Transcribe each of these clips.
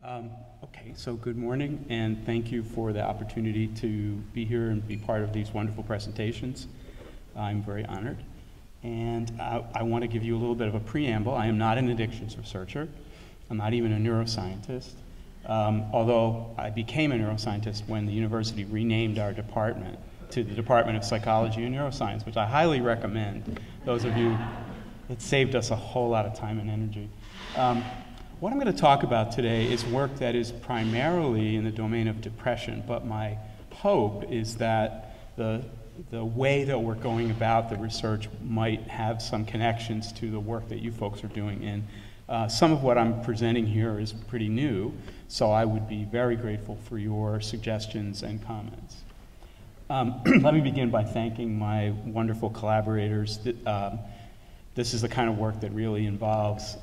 Okay, so good morning, and thank you for the opportunity to be here and be part of these wonderful presentations. I'm very honored. And I want to give you a little bit of a preamble. I am not an addictions researcher. I'm not even a neuroscientist, although I became a neuroscientist when the university renamed our department to the Department of Psychology and Neuroscience, which I highly recommend. Those of you, it saved us a whole lot of time and energy. What I'm going to talk about today is work that is primarily in the domain of depression, but my hope is that the way that we're going about the research might have some connections to the work that you folks are doing. And some of what I'm presenting here is pretty new, so I would be very grateful for your suggestions and comments. Let me begin by thanking my wonderful collaborators. This is the kind of work that really involves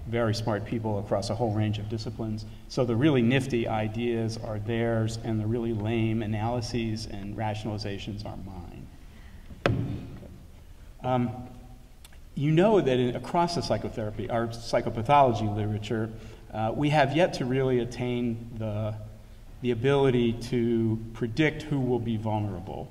very smart people across a whole range of disciplines. So the really nifty ideas are theirs, and the really lame analyses and rationalizations are mine. Okay. You know that across the psychotherapy, our psychopathology literature, we have yet to really attain the ability to predict who will be vulnerable.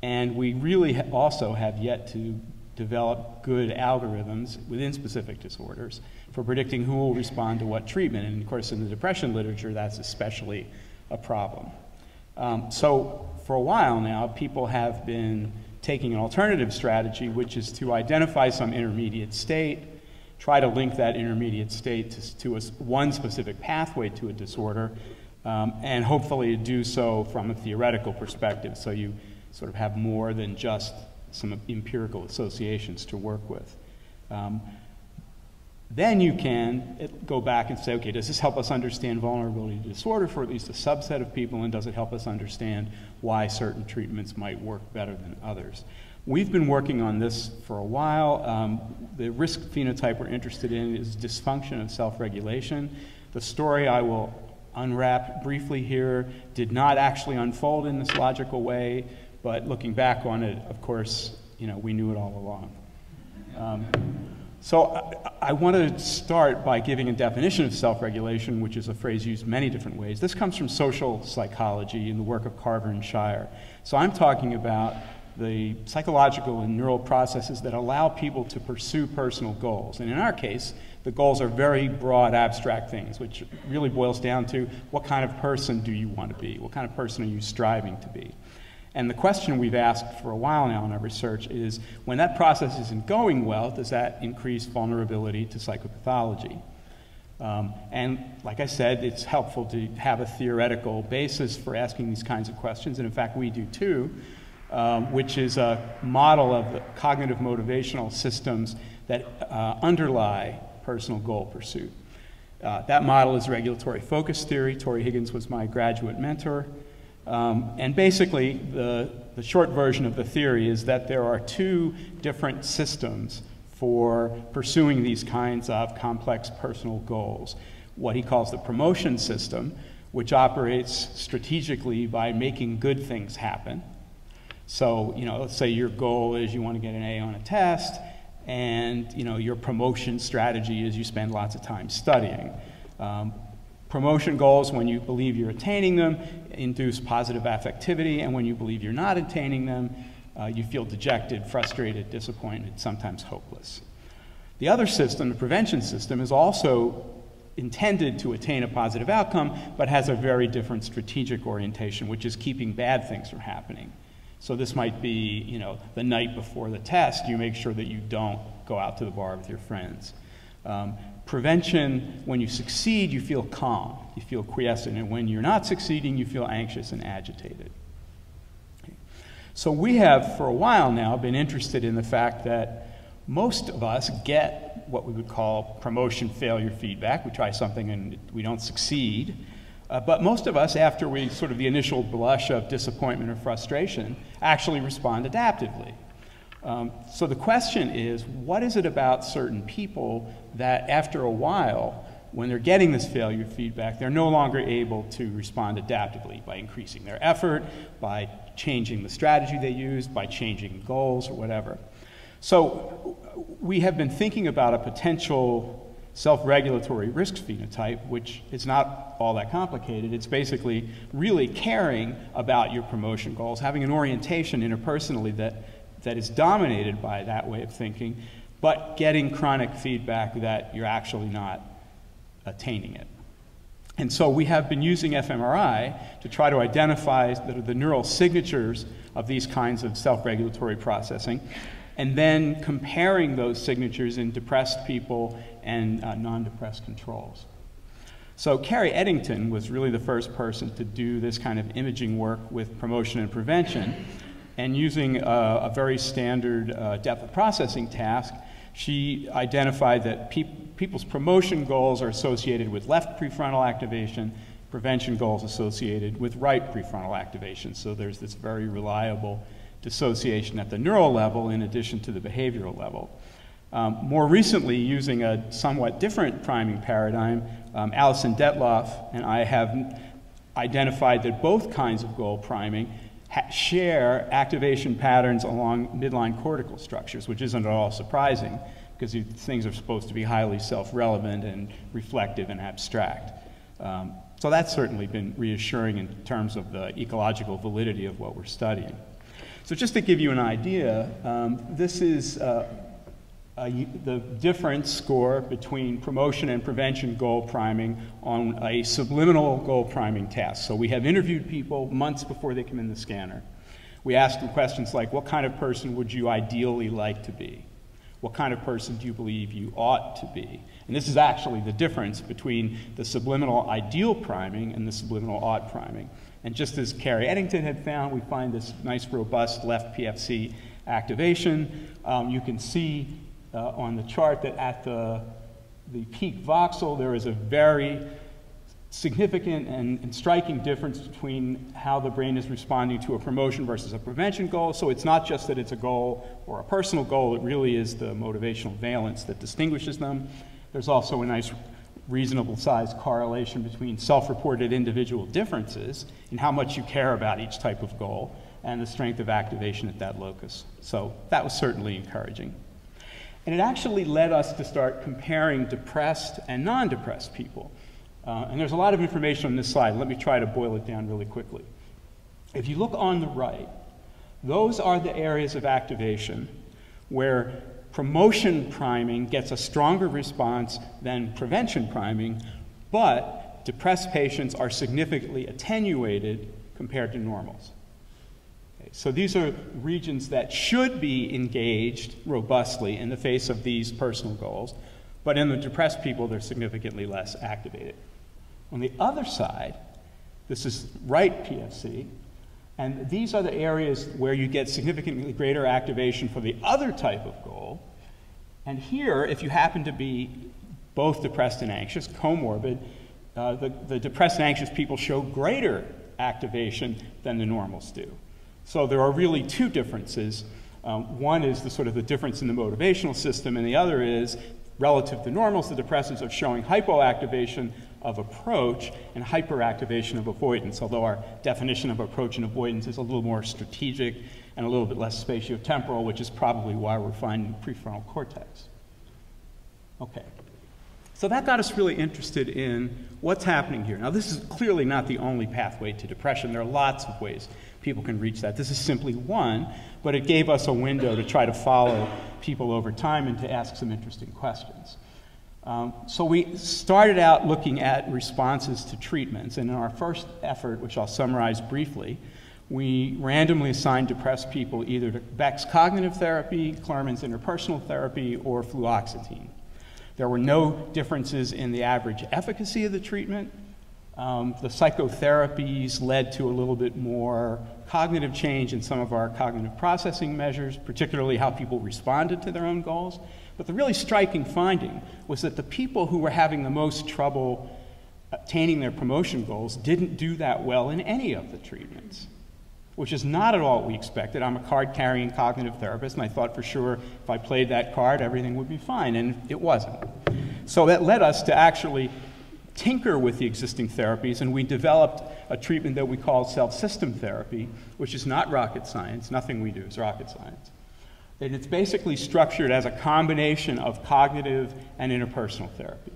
And we really also have yet to develop good algorithms within specific disorders for predicting who will respond to what treatment. And of course, in the depression literature, that's especially a problem. So for a while now, people have been taking an alternative strategy, which is to identify some intermediate state, try to link that intermediate state to one specific pathway to a disorder, and hopefully do so from a theoretical perspective, so you sort of have more than just some empirical associations to work with. Then you can go back and say, okay, does this help us understand vulnerability to disorder for at least a subset of people, and does it help us understand why certain treatments might work better than others? We've been working on this for a while. The risk phenotype we're interested in is dysfunction of self-regulation. The story I will unwrap briefly here did not actually unfold in this logical way, but looking back on it, of course, you know, we knew it all along. So I want to start by giving a definition of self-regulation, which is a phrase used many different ways. This comes from social psychology in the work of Carver and Shire. So I'm talking about the psychological and neural processes that allow people to pursue personal goals. And in our case, the goals are very broad, abstract things, which really boils down to what kind of person do you want to be? What kind of person are you striving to be? And the question we've asked for a while now in our research is, when that process isn't going well, does that increase vulnerability to psychopathology? And like I said, it's helpful to have a theoretical basis for asking these kinds of questions, and in fact we do too, which is a model of the cognitive motivational systems that underlie personal goal pursuit. That model is regulatory focus theory. Tori Higgins was my graduate mentor. And basically, the short version of the theory is that there are two different systems for pursuing these kinds of complex personal goals. What he calls the promotion system, which operates strategically by making good things happen. So, you know, let's say your goal is you want to get an A on a test, and, you know, your promotion strategy is you spend lots of time studying. Promotion goals, when you believe you're attaining them, induce positive affectivity, and when you believe you're not attaining them, you feel dejected, frustrated, disappointed, sometimes hopeless. The other system, the prevention system, is also intended to attain a positive outcome, but has a very different strategic orientation, which is keeping bad things from happening. So this might be, you know, the night before the test, you make sure that you don't go out to the bar with your friends. Prevention, when you succeed, you feel calm, you feel quiescent, and when you're not succeeding, you feel anxious and agitated. So we have, for a while now, been interested in the fact that most of us get what we would call promotion failure feedback. We try something and we don't succeed. But most of us, after we sort of the initial blush of disappointment or frustration, actually respond adaptively. So the question is, what is it about certain people that after a while, when they're getting this failure feedback, they're no longer able to respond adaptively by increasing their effort, by changing the strategy they used, by changing goals or whatever. So we have been thinking about a potential self-regulatory risk phenotype, which is not all that complicated. It's basically really caring about your promotion goals, having an orientation interpersonally that is dominated by that way of thinking, but getting chronic feedback that you're actually not attaining it. And so we have been using fMRI to try to identify the neural signatures of these kinds of self-regulatory processing, and then comparing those signatures in depressed people and non-depressed controls. So Carrie Eddington was really the first person to do this kind of imaging work with promotion and prevention, and using a very standard depth of processing task, she identified that people's promotion goals are associated with left prefrontal activation, prevention goals associated with right prefrontal activation. So there's this very reliable dissociation at the neural level in addition to the behavioral level. More recently, using a somewhat different priming paradigm, Alison Detloff and I have identified that both kinds of goal priming share activation patterns along midline cortical structures, which isn't at all surprising because these things are supposed to be highly self-relevant and reflective and abstract. So that's certainly been reassuring in terms of the ecological validity of what we're studying. So just to give you an idea, this is the difference score between promotion and prevention goal priming on a subliminal goal priming task. So we have interviewed people months before they come in the scanner. We ask them questions like, what kind of person would you ideally like to be? What kind of person do you believe you ought to be? And this is actually the difference between the subliminal ideal priming and the subliminal ought priming. And just as Carrie Eddington had found, we find this nice robust left PFC activation. You can see on the chart that at the peak voxel, there is a very significant and striking difference between how the brain is responding to a promotion versus a prevention goal. So it's not just that it's a goal or a personal goal, it really is the motivational valence that distinguishes them. There's also a nice reasonable sized correlation between self-reported individual differences in how much you care about each type of goal and the strength of activation at that locus. So that was certainly encouraging. And it actually led us to start comparing depressed and non-depressed people. And there's a lot of information on this slide. Let me try to boil it down really quickly. If you look on the right, those are the areas of activation where promotion priming gets a stronger response than prevention priming, but depressed patients are significantly attenuated compared to normals. So these are regions that should be engaged robustly in the face of these personal goals, but in the depressed people, they're significantly less activated. On the other side, this is right PFC, and these are the areas where you get significantly greater activation for the other type of goal. And here, if you happen to be both depressed and anxious, comorbid, the depressed and anxious people show greater activation than the normals do. So there are really two differences. One is the sort of the difference in the motivational system, and the other is, relative to normals, the depressives are showing hypoactivation of approach and hyperactivation of avoidance, although our definition of approach and avoidance is a little more strategic and a little bit less spatiotemporal, which is probably why we're finding prefrontal cortex. Okay. So that got us really interested in what's happening here. Now, this is clearly not the only pathway to depression. There are lots of ways people can reach that. This is simply one, but it gave us a window to try to follow people over time and to ask some interesting questions. So we started out looking at responses to treatments, and in our first effort, which I'll summarize briefly, we randomly assigned depressed people either to Beck's cognitive therapy, Klerman's interpersonal therapy, or fluoxetine. There were no differences in the average efficacy of the treatment. The psychotherapies led to a little bit more cognitive change in some of our cognitive processing measures, particularly how people responded to their own goals. But the really striking finding was that the people who were having the most trouble attaining their promotion goals didn't do that well in any of the treatments, which is not at all what we expected. I'm a card-carrying cognitive therapist, and I thought for sure if I played that card, everything would be fine, and it wasn't. So that led us to actually tinker with the existing therapies, and we developed a treatment that we call self-system therapy, which is not rocket science. Nothing we do is rocket science. And it's basically structured as a combination of cognitive and interpersonal therapy.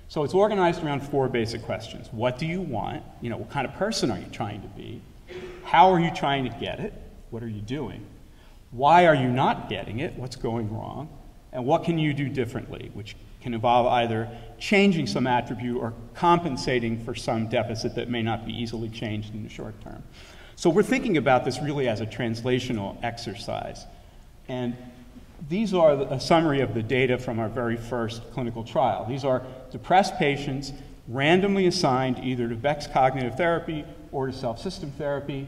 So it's organized around 4 basic questions. What do you want? You know, what kind of person are you trying to be? How are you trying to get it? What are you doing? Why are you not getting it? What's going wrong? And what can you do differently, which can involve either changing some attribute or compensating for some deficit that may not be easily changed in the short term. So we're thinking about this really as a translational exercise. And these are a summary of the data from our very first clinical trial. These are depressed patients randomly assigned either to Beck's cognitive therapy or to self-system therapy.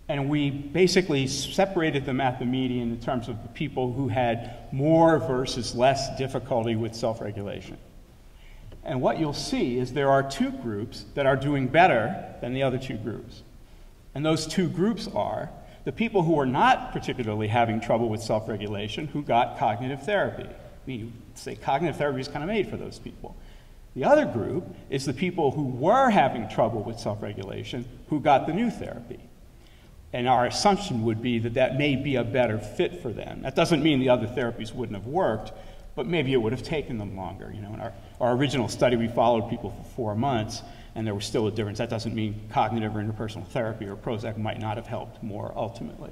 And we basically separated them at the median in terms of the people who had more versus less difficulty with self-regulation. And what you'll see is there are 2 groups that are doing better than the other 2 groups. And those 2 groups are the people who are not particularly having trouble with self-regulation who got cognitive therapy. We say cognitive therapy is kind of made for those people. The other group is the people who were having trouble with self-regulation who got the new therapy. And our assumption would be that that may be a better fit for them. That doesn't mean the other therapies wouldn't have worked, but maybe it would have taken them longer. You know, in our original study, we followed people for 4 months, and there was still a difference. That doesn't mean cognitive or interpersonal therapy or Prozac might not have helped more ultimately.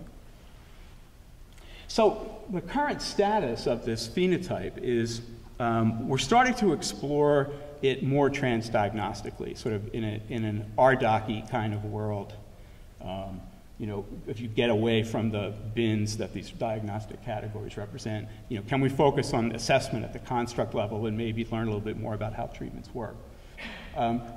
So the current status of this phenotype is we're starting to explore it more transdiagnostically, sort of in an RDoC-y kind of world. You know, if you get away from the bins that these diagnostic categories represent, you know, can we focus on assessment at the construct level and maybe learn a little bit more about how treatments work?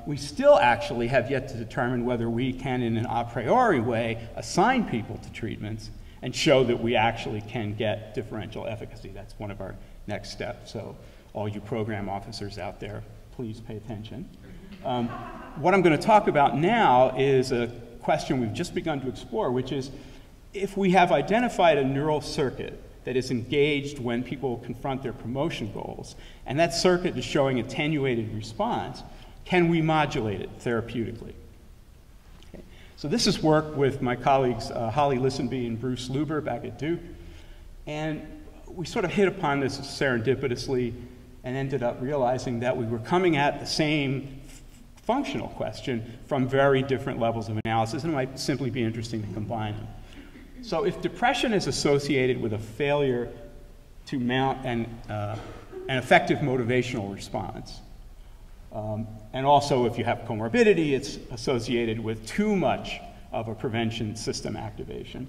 We still actually have yet to determine whether we can, in an a priori way, assign people to treatments and show that we actually can get differential efficacy. That's one of our next steps. So all you program officers out there, please pay attention. What I'm going to talk about now is a question we've just begun to explore, which is if we have identified a neural circuit that is engaged when people confront their promotion goals, and that circuit is showing attenuated response, can we modulate it therapeutically? Okay. So this is work with my colleagues Holly Lisenby and Bruce Luber back at Duke, and we sort of hit upon this serendipitously and ended up realizing that we were coming at the same functional question from very different levels of analysis, and it might simply be interesting to combine them. So if depression is associated with a failure to mount an effective motivational response, and also if you have comorbidity, it's associated with too much of a prevention system activation,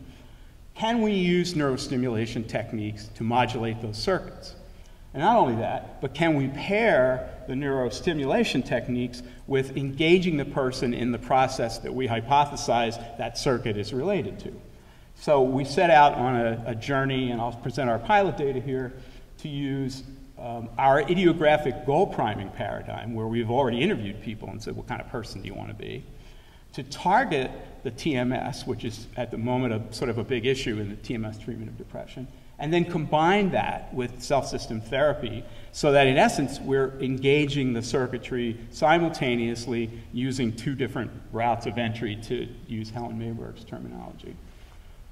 can we use neurostimulation techniques to modulate those circuits? And not only that, but can we pair the neurostimulation techniques with engaging the person in the process that we hypothesize that circuit is related to? So we set out on a journey, and I'll present our pilot data here, to use our idiographic goal priming paradigm, where we've already interviewed people and said, what kind of person do you want to be, to target the TMS, which is at the moment sort of a big issue in the TMS treatment of depression, and then combine that with self-system therapy so that in essence we're engaging the circuitry simultaneously using 2 different routes of entry, to use Helen Mayberg's terminology.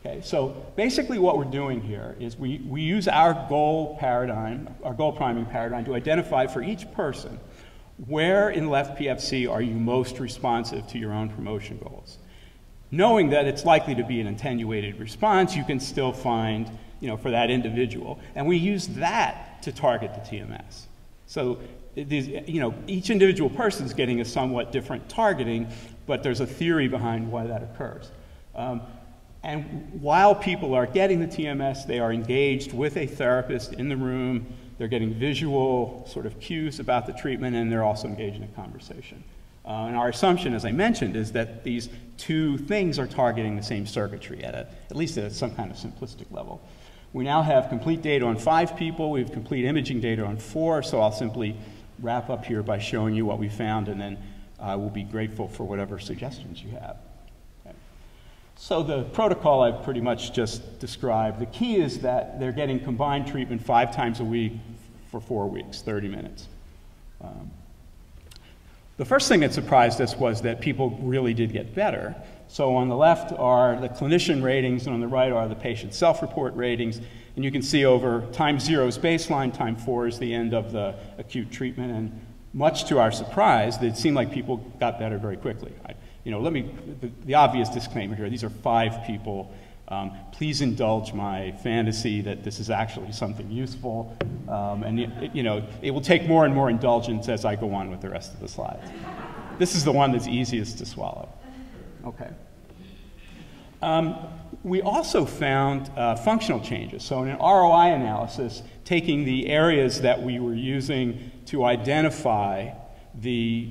Okay, so basically what we're doing here is we use our goal paradigm, our goal priming paradigm, to identify for each person where in left PFC are you most responsive to your own promotion goals. Knowing that it's likely to be an attenuated response, you can still find, you know, for that individual. And we use that to target the TMS. So, you know, each individual person is getting a somewhat different targeting, but there's a theory behind why that occurs. And while people are getting the TMS, they are engaged with a therapist in the room. They're getting visual sort of cues about the treatment, and they're also engaged in a conversation. And our assumption, as I mentioned, is that these 2 things are targeting the same circuitry at least at some kind of simplistic level. We now have complete data on 5 people. We have complete imaging data on 4, so I'll simply wrap up here by showing you what we found, and then we'll be grateful for whatever suggestions you have. Okay. So the protocol I've pretty much just described. The key is that they're getting combined treatment 5 times a week for 4 weeks, 30 minutes. The first thing that surprised us was that people really did get better. So on the left are the clinician ratings, and on the right are the patient self-report ratings. And you can see over time 0 is baseline, time 4 is the end of the acute treatment. And much to our surprise, it seemed like people got better very quickly. The obvious disclaimer here, these are 5 people. Please indulge my fantasy that this is actually something useful. It will take more and more indulgence as I go on with the rest of the slides. This is the one that's easiest to swallow. Okay. We also found functional changes. So in an ROI analysis, taking the areas that we were using to identify the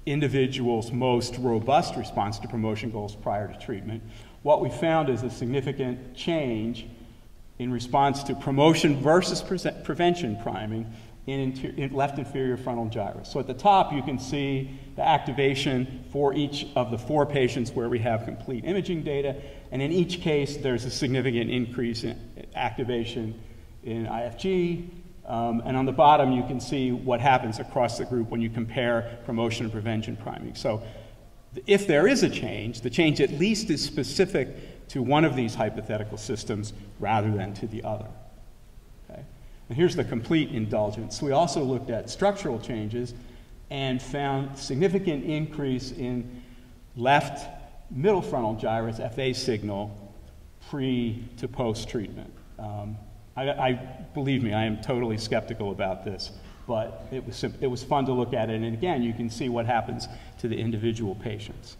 individual's most robust response to promotion goals prior to treatment, what we found is a significant change in response to promotion versus prevention priming in left inferior frontal gyrus. So at the top, you can see the activation for each of the 4 patients where we have complete imaging data. And in each case, there's a significant increase in activation in IFG. And on the bottom, you can see what happens across the group when you compare promotion and prevention priming. So if there is a change, the change at least is specific to one of these hypothetical systems rather than to the other. Okay? And here's the complete indulgence. We also looked at structural changes and found significant increase in left middle frontal gyrus FA signal pre to post treatment. Believe me, I am totally skeptical about this, but it was fun to look at it. And again, you can see what happens to the individual patients.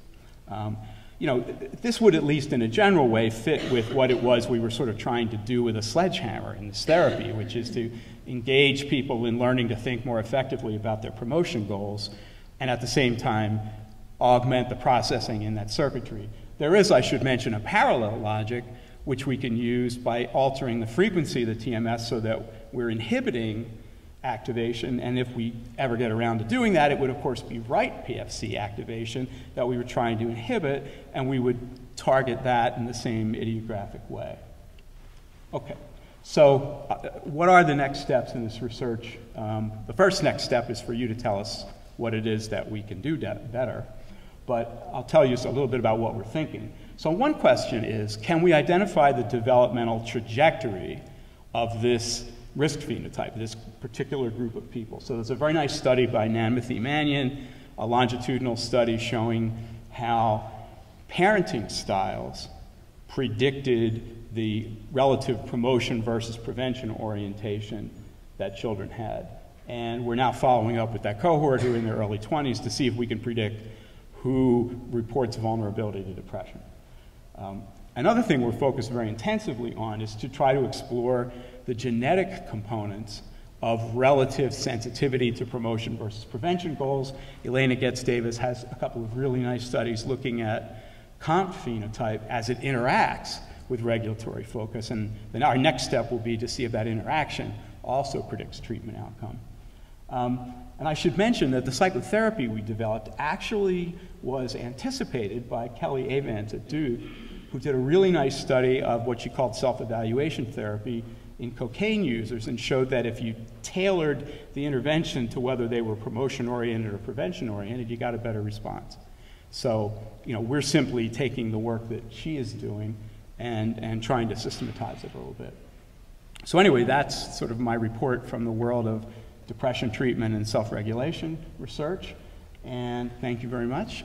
This would, at least in a general way, fit with what it was we were sort of trying to do with a sledgehammer in this therapy, which is to engage people in learning to think more effectively about their promotion goals, and at the same time, augment the processing in that circuitry. There is, I should mention, a parallel logic which we can use by altering the frequency of the TMS so that we're inhibiting activation, and if we ever get around to doing that, it would of course be right PFC activation that we were trying to inhibit, and we would target that in the same idiographic way. Okay, so what are the next steps in this research? The first next step is for you to tell us what it is that we can do better, but I'll tell you a little bit about what we're thinking. So one question is, can we identify the developmental trajectory of this risk phenotype, this particular group of people? So there's a very nice study by Nanmathy Mannion, a longitudinal study showing how parenting styles predicted the relative promotion versus prevention orientation that children had. And we're now following up with that cohort who are in their early 20s to see if we can predict who reports vulnerability to depression. Another thing we're focused very intensively on is to try to explore the genetic components of relative sensitivity to promotion versus prevention goals. Elena Getz-Davis has a couple of really nice studies looking at comp phenotype as it interacts with regulatory focus, and then our next step will be to see if that interaction also predicts treatment outcome. And I should mention that the psychotherapy we developed actually was anticipated by Kelly Avant at Duke, who did a really nice study of what she called self-evaluation therapy in cocaine users, and showed that if you tailored the intervention to whether they were promotion-oriented or prevention-oriented, you got a better response. So, we're simply taking the work that she is doing and trying to systematize it a little bit. So anyway, that's sort of my report from the world of depression treatment and self-regulation research, and thank you very much.